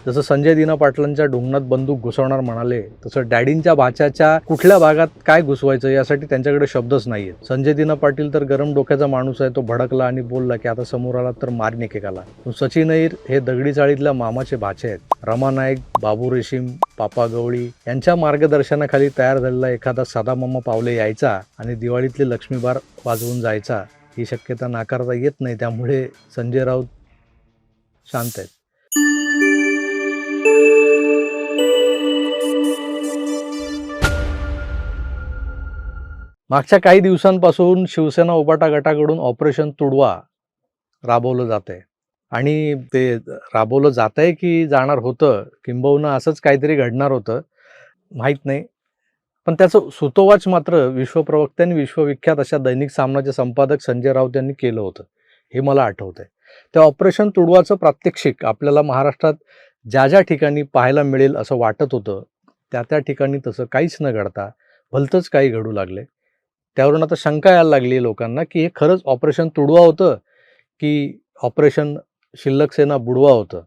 जसं संजय दिना पाटलांच्या ढुंगणात बंदूक घुसवणार म्हणाले, तसं डॅडींच्या भाच्याच्या कुठल्या भागात काय घुसवायचं यासाठी त्यांच्याकडे शब्दच नाहीये. संजय दिना पाटील तर गरम डोक्याचा माणूस आहे. तो भडकला आणि बोलला की आता समोर आला तर मार एकेकाला. सचिन अय्यर हे दगडी चाळीतल्या मामाचे भाचे आहेत. रमा नाईक, बाबू रेशीम, पापा गवळी यांच्या मार्गदर्शनाखाली तयार झालेला एखादा साधा मामा पावले यायचा आणि दिवाळीतले लक्ष्मीबार वाजवून जायचा, ही शक्यता नाकारता येत नाही. त्यामुळे संजय राऊत शांत आहेत. मागच्या काही दिवसांपासून शिवसेना उबाटा गटाकडून ऑपरेशन तुडवा राबवलं जात आहे आणि ते राबवलं जात आहे की जाणार होतं, किंबहुना असंच काहीतरी घडणार होतं, माहीत नाही. पण त्याचं सुतोवाच मात्र विश्वप्रवक्ते आणि विश्वविख्यात अशा दैनिक सामनाचे संपादक संजय राऊत यांनी केलं होतं, हे मला आठवतंय. त्या ऑपरेशन तुडवाचं प्रात्यक्षिक आपल्याला महाराष्ट्रात ज्या ज्या ठिकाणी पाहायला मिळेल असं वाटत होतं, त्या ठिकाणी तसं काहीच न घडता भलतंच काही घडू लागले. त्यावरून आता शंका यायला लागली लोकांना की हे खरंच ऑपरेशन तुडवा होतं की ऑपरेशन शिल्लक सेना बुडवा होतं.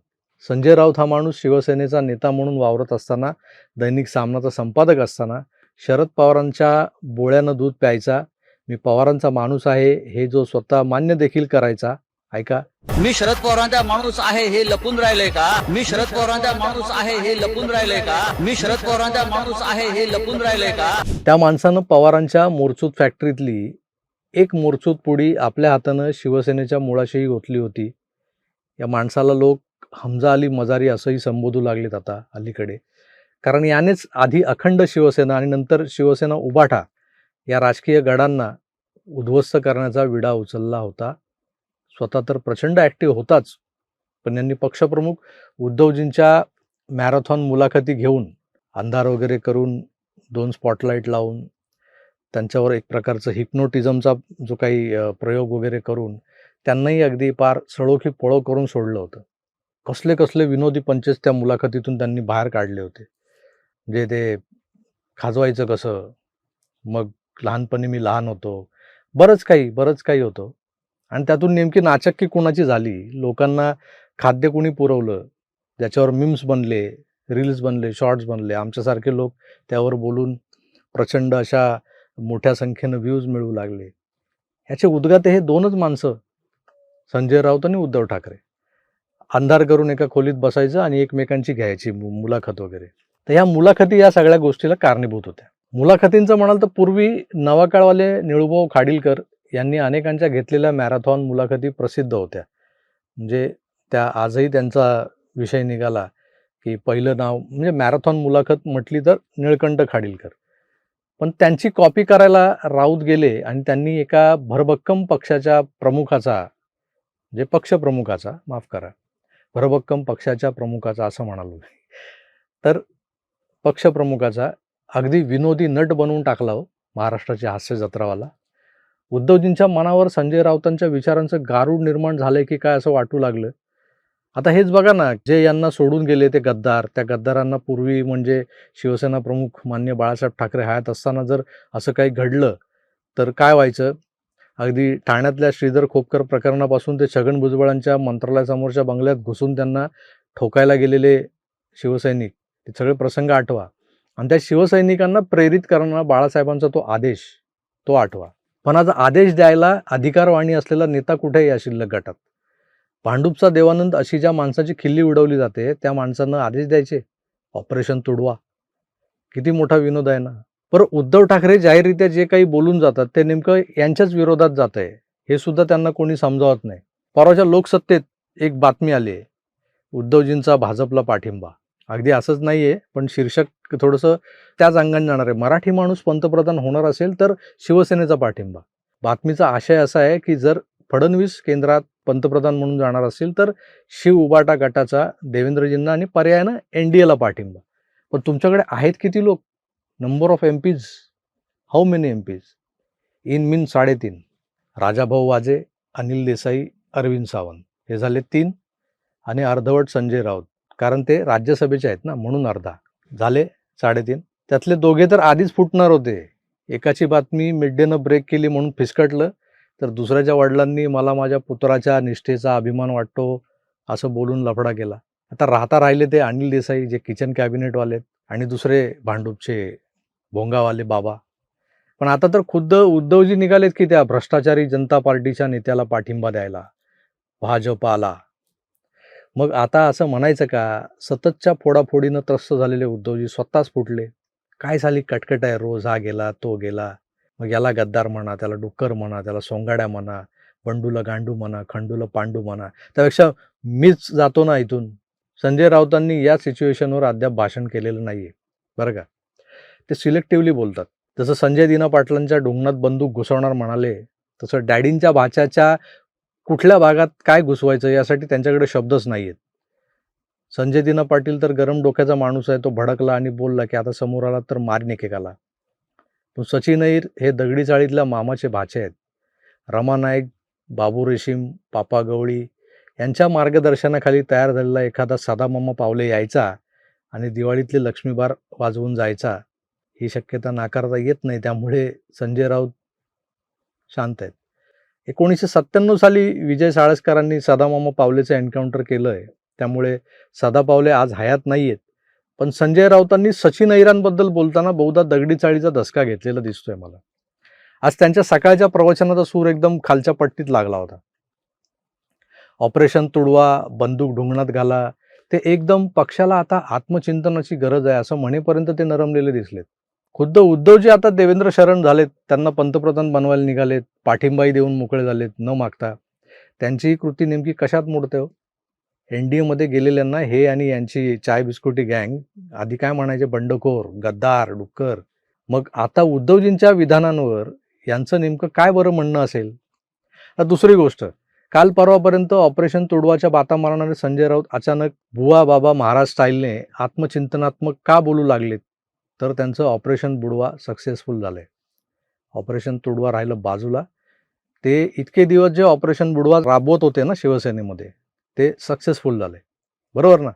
संजय राऊत हा माणूस शिवसेनेचा नेता म्हणून वावरत असताना, दैनिक सामनाचा संपादक असताना शरद पवारांच्या बोळ्यानं दूध प्यायचा, मी पवारांचा माणूस आहे हे जो स्वतः मान्य देखील करायचा. ऐका, मी शरद पवारांचा माणूस आहे हे लपून राहिलंय का? मी शरद पवारांचा माणूस आहे हे लपून राहिलंय का? मी शरद पवारांचा माणूस आहे हे लपून राहिलंय का? त्या माणसानं पवारांच्या मोरचूत फॅक्टरीतली एक मोरचूत पुडी आपल्या हातानं शिवसेनेच्या मुळाशीही ओतली होती. या माणसाला लोक हमजा अली मजारी असंही संबोधू लागलेत आता अलीकडे, कारण यानेच आधी अखंड शिवसेना आणि नंतर शिवसेना उबाठा या राजकीय गडांना उद्ध्वस्त करण्याचा विडा उचलला होता. स्वतः तर प्रचंड ॲक्टिव्ह होताच, पण यांनी पक्षप्रमुख उद्धवजींच्या मॅरेथॉन मुलाखती घेऊन अंधार वगैरे करून 2 स्पॉटलाईट लावून त्यांच्यावर एक प्रकारचं हिप्नोटिझमचा जो काही प्रयोग वगैरे करून त्यांनाही अगदी पार सळोखी पळो करून सोडलं होतं. कसले कसले विनोदी पंचेस त्या मुलाखतीतून त्यांनी बाहेर काढले होते. म्हणजे ते खाजवायचं कसं, मग लहानपणी मी लहान होतो, बरंच काही होतं. आणि त्यातून नेमकी नाचक्की कुणाची झाली, लोकांना खाद्य कुणी पुरवलं, ज्याच्यावर मीम्स बनले, रील्स बनले, शॉर्ट्स बनले, आमच्यासारखे लोक त्यावर बोलून प्रचंड अशा मोठ्या संख्येनं व्ह्यूज मिळू लागले. ह्याचे उद्गाते हे 2च माणसं, संजय राऊत आणि उद्धव ठाकरे. अंधार करून एका खोलीत बसायचं आणि एकमेकांची घ्यायची मुलाखत वगैरे. तर ह्या मुलाखती या सगळ्या गोष्टीला कारणीभूत होत्या. मुलाखतींचं म्हणाल तर पूर्वी नवाकाळवाले निळूभाऊ खाडीलकर यांनी अनेकांच्या घेतलेल्या मॅरेथॉन मुलाखती प्रसिद्ध होत्या. म्हणजे त्या आजही त्यांचा विषय निघाला की पहिलं नाव म्हणजे मॅरेथॉन मुलाखत म्हटली तर निळकंठ खाडीलकर. पण त्यांची कॉपी करायला राऊत गेले आणि त्यांनी एका भरभक्कम पक्षाच्या प्रमुखाचा, म्हणजे पक्षप्रमुखाचा, माफ करा, भरभक्कम पक्षाच्या प्रमुखाचा असं म्हणालो मी, तर पक्षप्रमुखाचा अगदी विनोदी नट बनवून टाकला हो महाराष्ट्राची हास्य जत्रावाला. उद्धवजींच्या मनावर संजय राऊतांच्या विचारांचं गारूड निर्माण झालंय की काय असं वाटू लागलं. आता हेच बघा ना, जे यांना सोडून गेले ते गद्दार, त्या गद्दारांना पूर्वी म्हणजे शिवसेना प्रमुख माननीय बाळासाहेब ठाकरे हयात असताना जर असं काही घडलं तर काय व्हायचं. अगदी ठाण्यातल्या श्रीधर खोपकर प्रकरणापासून ते छगन भुजबळांच्या मंत्रालयासमोरच्या बंगल्यात घुसून त्यांना ठोकायला गेलेले शिवसैनिक, ते सगळे प्रसंग आठवा. आणि त्या शिवसैनिकांना प्रेरित करणारा बाळासाहेबांचा तो आदेश, तो आठवा. पण आज आदेश द्यायला अधिकारवाणी असलेला नेता कुठे या शिल्लक गटात? भांडूपचा देवानंद अशी ज्या माणसाची खिल्ली उडवली जाते, त्या माणसानं आदेश द्यायचे ऑपरेशन तुडवा. किती मोठा विनोद आहे ना. पर उद्धव ठाकरे जाहीररित्या जे काही बोलून जातात ते नेमकं यांच्याच विरोधात जात आहे, हे सुद्धा त्यांना कोणी समजावत नाही. परवाच्या लोकसत्तेत एक बातमी आली आहे, उद्धवजींचा भाजपला पाठिंबा. अगदी असंच नाहीये, पण शीर्षक थोडंसं त्याच अंगाने जाणार आहे. मराठी माणूस पंतप्रधान होणार असेल तर शिवसेनेचा पाठिंबा. बातमीचा आशय असा आहे की जर फडणवीस केंद्रात पंतप्रधान म्हणून जाणार असेल तर शिव उबाटा गटाचा देवेंद्रजींना आणि पर्यायानं NDAला पाठिंबा. पण तुमच्याकडे आहेत किती लोक? Number of MPs, how many MPs? इन मीन 3.5. राजाभाऊ वाजे, अनिल देसाई, अरविंद सावंत, हे झाले 3 आणि अर्धवट संजय राऊत, कारण ते राज्यसभेचे आहेत ना, म्हणून अर्धा झाले 3.5. त्यातले 2 तर आधीच फुटणार होते. एकाची बातमी मिड डेनं ब्रेक केली म्हणून फिसकटलं, तर दुसऱ्याच्या वडिलांनी मला माझ्या पुत्राच्या निष्ठेचा अभिमान वाटतो असं बोलून लफडा केला. आता राहिले ते अनिल देसाई जे किचन कॅबिनेटवाले आहेत आणि दुसरे भांडूपचे भोंगावाले बाबा. पण आता तर खुद्द उद्धवजी निघालेत की त्या भ्रष्टाचारी जनता पार्टीच्या नेत्याला पाठिंबा द्यायला, भाजपाला. मग आता असं म्हणायचं का सततच्या फोडाफोडीनं त्रस्त झालेले उद्धवजी स्वतःच फुटले? काय झाली कटकट आहे रोज, हा गेला तो गेला. मग याला गद्दार म्हणा, त्याला डुक्कर म्हणा, त्याला सोंगाड्या म्हणा, बंडूला गांडू म्हणा, खंडूला पांडू म्हणा. त्यापेक्षा मीच जातो ना इथून. संजय राऊतांनी या सिच्युएशनवर अद्याप भाषण केलेलं नाहीये बरं का. ते सिलेक्टिव्हली बोलतात. जसं संजय दिना पाटलांच्या ढुंगणात बंदूक घुसवणार म्हणाले, तसं डॅडींच्या भाच्याच्या कुठल्या भागात काय घुसवायचं यासाठी त्यांच्याकडे शब्दच नाही आहेत. संजय दिना पाटील तर गरम डोक्याचा माणूस आहे. तो भडकला आणि बोलला की आता समोर आला तर मारीन एकेकाला. पण सचिन अय्यर हे दगडी चाळीतल्या मामाचे भाचे आहेत. रमा नाईक, बाबू रेशीम, पापा गवळी यांच्या मार्गदर्शनाखाली तयार झालेला एखादा साधामामा पावले यायचा आणि दिवाळीतले लक्ष्मीबार वाजवून जायचा, ही शक्यता नाकारता येत नाही. त्यामुळे संजय राऊत शांत आहेत. 1997 साली विजय साळसकरांनी सदामामा पावलेचं एन्काउंटर केलं आहे. त्यामुळे सदा पावले आज हयात नाही आहेत. पण संजय राऊतांनी सचिन अय्यरांबद्दल बोलताना बहुधा दगडी चाळीचा धसका घेतलेला दिसतोय मला. आज त्यांच्या सकाळच्या प्रवचनाचा सूर एकदम खालच्या पट्टीत लागला होता. ऑपरेशन तुडवा, बंदूक ढुंगणात घाला, ते एकदम पक्षाला आता आत्मचिंतनाची गरज आहे असं म्हणेपर्यंत ते नरमलेले दिसलेत. खुद्द उद्धवजी आता देवेंद्र शरण झालेत, त्यांना पंतप्रधान बनवायला निघालेत, पाठिंबाही देऊन मोकळे झालेत न मागता. त्यांची ही कृती नेमकी कशात मोडते हो? NDAमध्ये गेलेल्यांना हे आणि यांची चाय बिस्कुटी गँग आधी काय म्हणायचे, बंडखोर, गद्दार, डुक्कर. मग आता उद्धवजींच्या विधानांवर यांचं नेमकं काय बरं म्हणणं असेल? आता दुसरी गोष्ट, काल परवापर्यंत ऑपरेशन तुडवाच्या बाता मारणारे संजय राऊत अचानक बुवा बाबा महाराज स्टाईलने आत्मचिंतनात्मक का बोलू लागलेत? तर त्यांचं ऑपरेशन बुडवा सक्सेसफुल झालंय. ऑपरेशन तुडवा राहिलं बाजूला. ते इतके दिवस जे ऑपरेशन बुडवा राबवत होते ना शिवसेनेमध्ये, ते सक्सेसफुल झाले. बरोबर ना?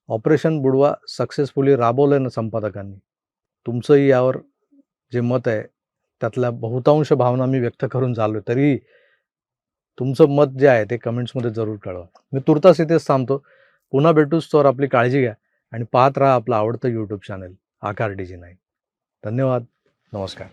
ऑपरेशन बुडवा सक्सेसफुली राबवलंय ना संपादकांनी. तुमचंही यावर जे मत आहे त्यातल्या बहुतांश भावना मी व्यक्त करून झालो. तरी तुमचं मत जे आहे ते कमेंट्समध्ये जरूर कळवा. मी तुर्तास इथेच थांबतो. पुन्हा भेटूच, तर आपली काळजी घ्या आणि पाहत राहा आपलं आवडतं यूट्यूब चॅनल आकार DG9. धन्यवाद. नमस्कार.